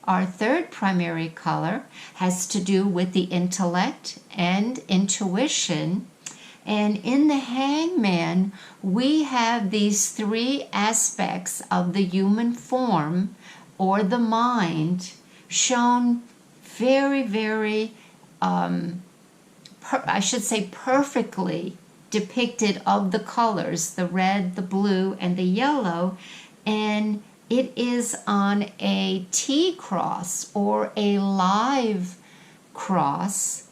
our third primary color has to do with the intellect and intuition. And in the Hangman, we have these three aspects of the human form or the mind shown very, very, perfectly depicted of the colors, the red, the blue, and the yellow. And it is on a T-cross or a live cross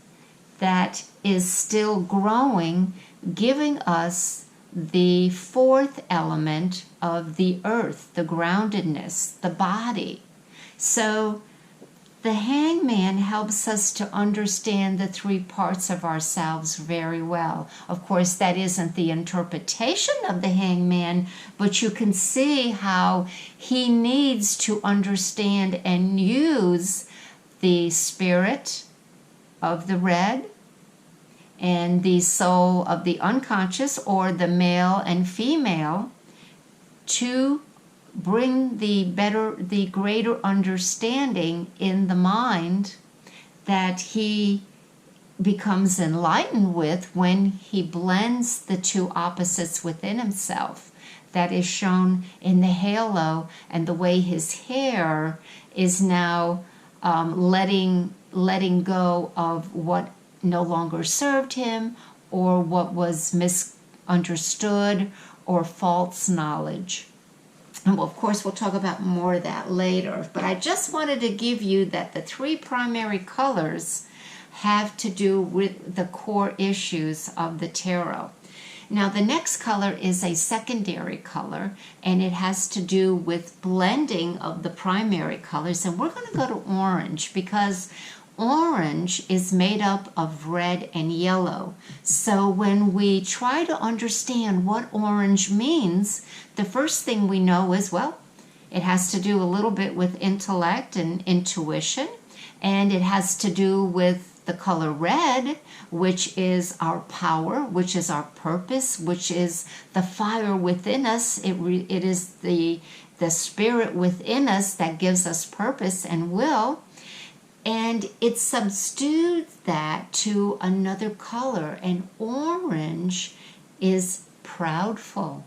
that is still growing, giving us the fourth element of the earth, the groundedness, the body. So the Hangman helps us to understand the three parts of ourselves very well. Of course, that isn't the interpretation of the Hangman, but you can see how he needs to understand and use the spirit of the red and the soul of the unconscious, or the male and female, to bring the greater understanding in the mind that he becomes enlightened with when he blends the two opposites within himself. That is shown in the halo and the way his hair is now letting go of what no longer served him, or what was misunderstood or false knowledge. And of course, we'll talk about more of that later. But I just wanted to give you that the three primary colors have to do with the core issues of the tarot. Now, the next color is a secondary color, and it has to do with blending of the primary colors. And we're going to go to orange, because orange is made up of red and yellow. So when we try to understand what orange means, the first thing we know is, well, it has to do a little bit with intellect and intuition, and it has to do with the color red, which is our power, which is our purpose, which is the fire within us. It is the spirit within us that gives us purpose and will. And it substitutes that to another color, and orange is proudful.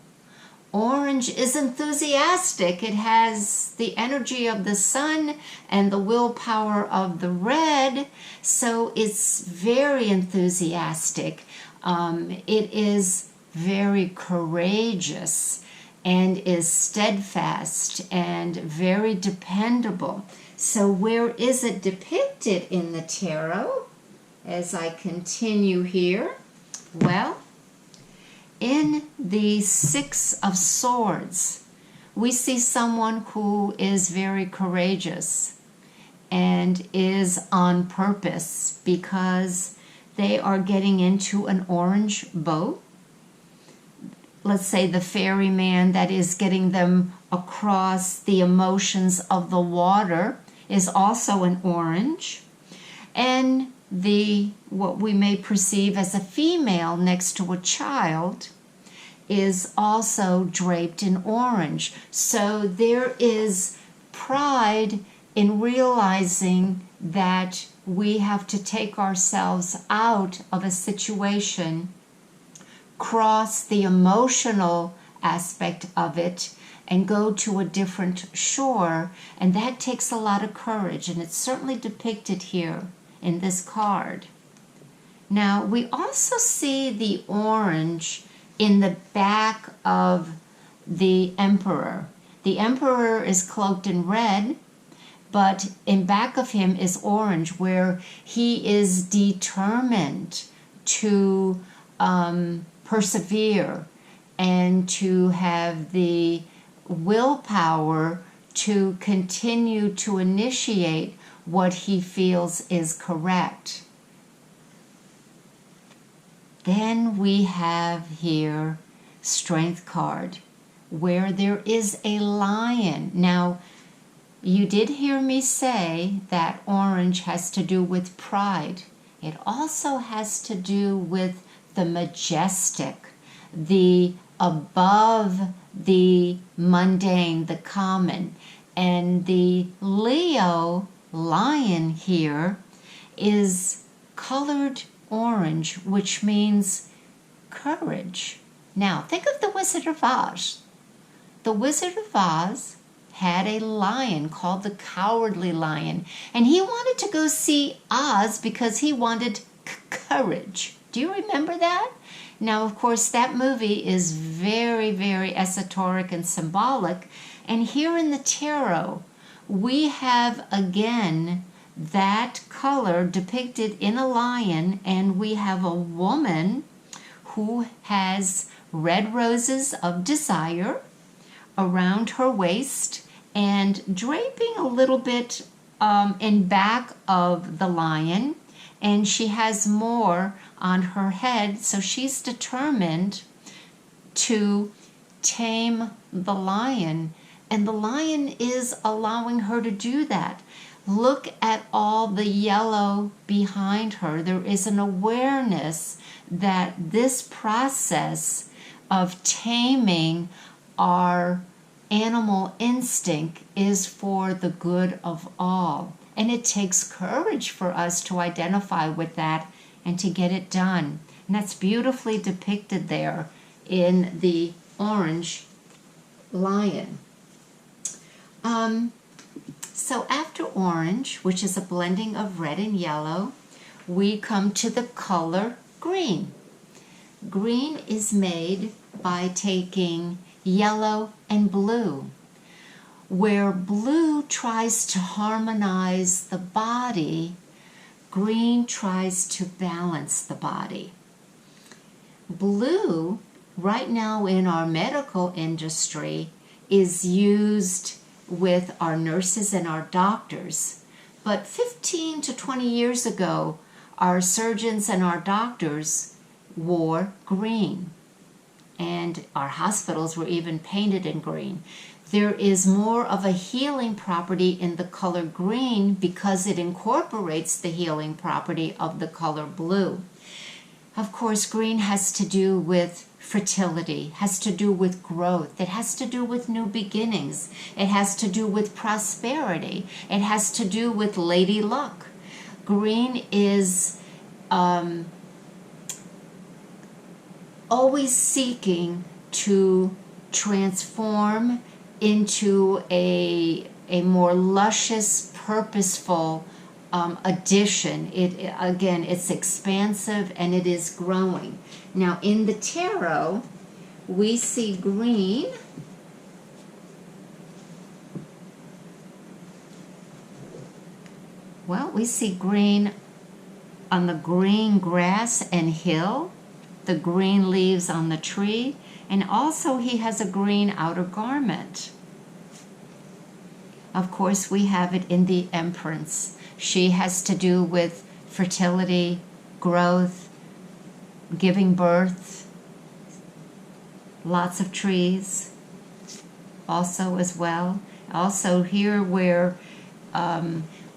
Orange is enthusiastic. It has the energy of the sun and the willpower of the red, so it's very enthusiastic. It is very courageous and is steadfast and very dependable. So where is it depicted in the tarot as I continue here? Well, in the Six of Swords, we see someone who is very courageous and is on purpose, because they are getting into an orange boat. Let's say the ferryman that is getting them across the emotions of the water is also an orange. And what we may perceive as a female next to a child is also draped in orange. So there is pride in realizing that we have to take ourselves out of a situation, cross the emotional aspect of it, and go to a different shore. And that takes a lot of courage, and it's certainly depicted here in this card. Now, we also see the orange in the back of the Emperor. The Emperor is cloaked in red, but in back of him is orange, where he is determined to persevere and to have the willpower to continue to initiate what he feels is correct. Then we have here Strength card, where there is a lion. Now, you did hear me say that orange has to do with pride. It also has to do with the majestic, the above the mundane, the common. And the Leo lion here is colored orange, which means courage. Now, think of the Wizard of Oz. The Wizard of Oz had a lion called the Cowardly Lion, and he wanted to go see Oz because he wanted courage. Do you remember that? Now, of course, that movie is very, very esoteric and symbolic, and here in the tarot, we have again that color depicted in a lion, and we have a woman who has red roses of desire around her waist and draping a little bit in back of the lion, and she has more on her head, so she's determined to tame the lion, and the lion is allowing her to do that. Look at all the yellow behind her. There is an awareness that this process of taming our animal instinct is for the good of all. And it takes courage for us to identify with that and to get it done. And that's beautifully depicted there in the orange lion. So after orange, which is a blending of red and yellow, we come to the color green. Green is made by taking yellow and blue. Where blue tries to harmonize the body, green tries to balance the body. Blue, right now in our medical industry, is used with our nurses and our doctors. But 15 to 20 years ago, our surgeons and our doctors wore green. And our hospitals were even painted in green. There is more of a healing property in the color green because it incorporates the healing property of the color blue. Of course, green has to do with fertility, has to do with growth, it has to do with new beginnings, it has to do with prosperity, it has to do with lady luck. Green is always seeking to transform into a more luscious, purposeful addition. Again, it's expansive and it is growing. Now, in the tarot, we see green. Well, we see green on the green grass and hill, the green leaves on the tree, and also he has a green outer garment. Of course, we have it in the Empress. She has to do with fertility, growth, giving birth, lots of trees also as well. Also here where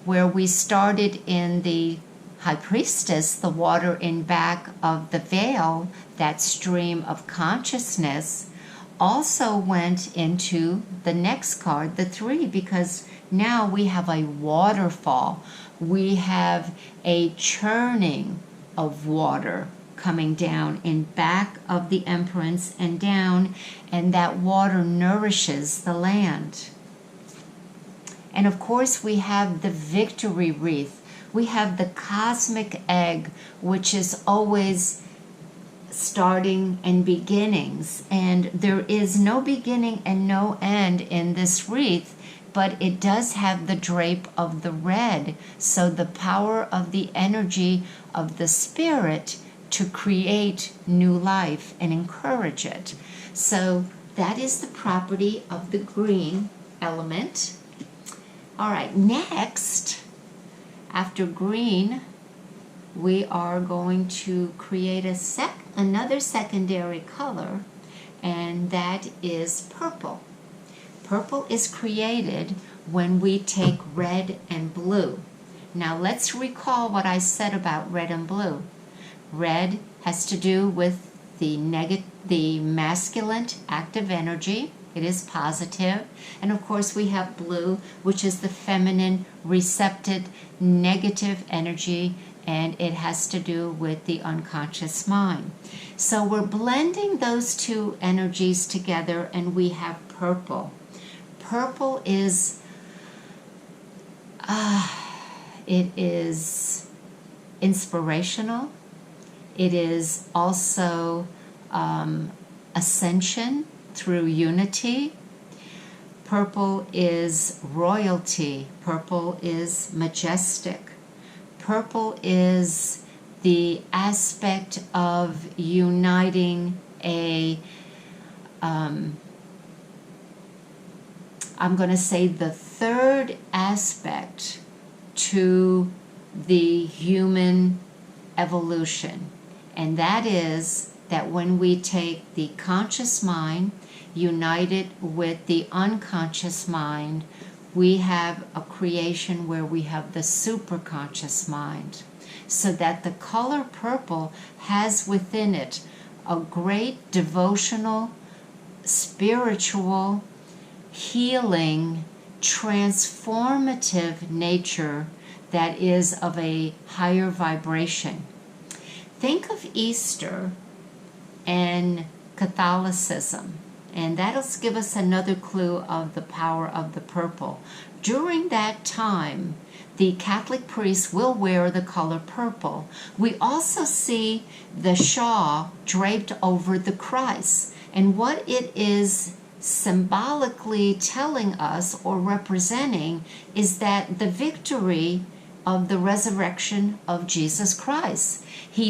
we started in the High Priestess, the water in back of the veil, that stream of consciousness, also went into the next card, the 3, because now we have a waterfall. We have a churning of water coming down in back of the Empress and down, and that water nourishes the land. And of course we have the victory wreath. We have the cosmic egg, which is always starting and beginnings, and there is no beginning and no end in this wreath, but it does have the drape of the red, so the power of the energy of the spirit to create new life and encourage it. So that is the property of the green element. All right, next, after green, we are going to create another secondary color, and that is purple. Purple is created when we take red and blue. Now let's recall what I said about red and blue. Red has to do with the masculine active energy, It is positive. And of course we have blue, which is the feminine, receptive, negative energy, and it has to do with the unconscious mind. So we're blending those two energies together, and we have purple. Purple is, it is inspirational. It is also ascension through unity. Purple is royalty. Purple is majestic. Purple is the aspect of uniting I'm going to say the third aspect to the human evolution. And that is that when we take the conscious mind, unite it with the unconscious mind, we have a creation where we have the superconscious mind. So that the color purple has within it a great devotional, spiritual, healing, transformative nature that is of a higher vibration. Think of Easter and Catholicism, and that'll give us another clue of the power of the purple. During that time, the Catholic priests will wear the color purple. We also see the shawl draped over the Christ, and what it is symbolically telling us or representing is that the victory of the resurrection of Jesus Christ. He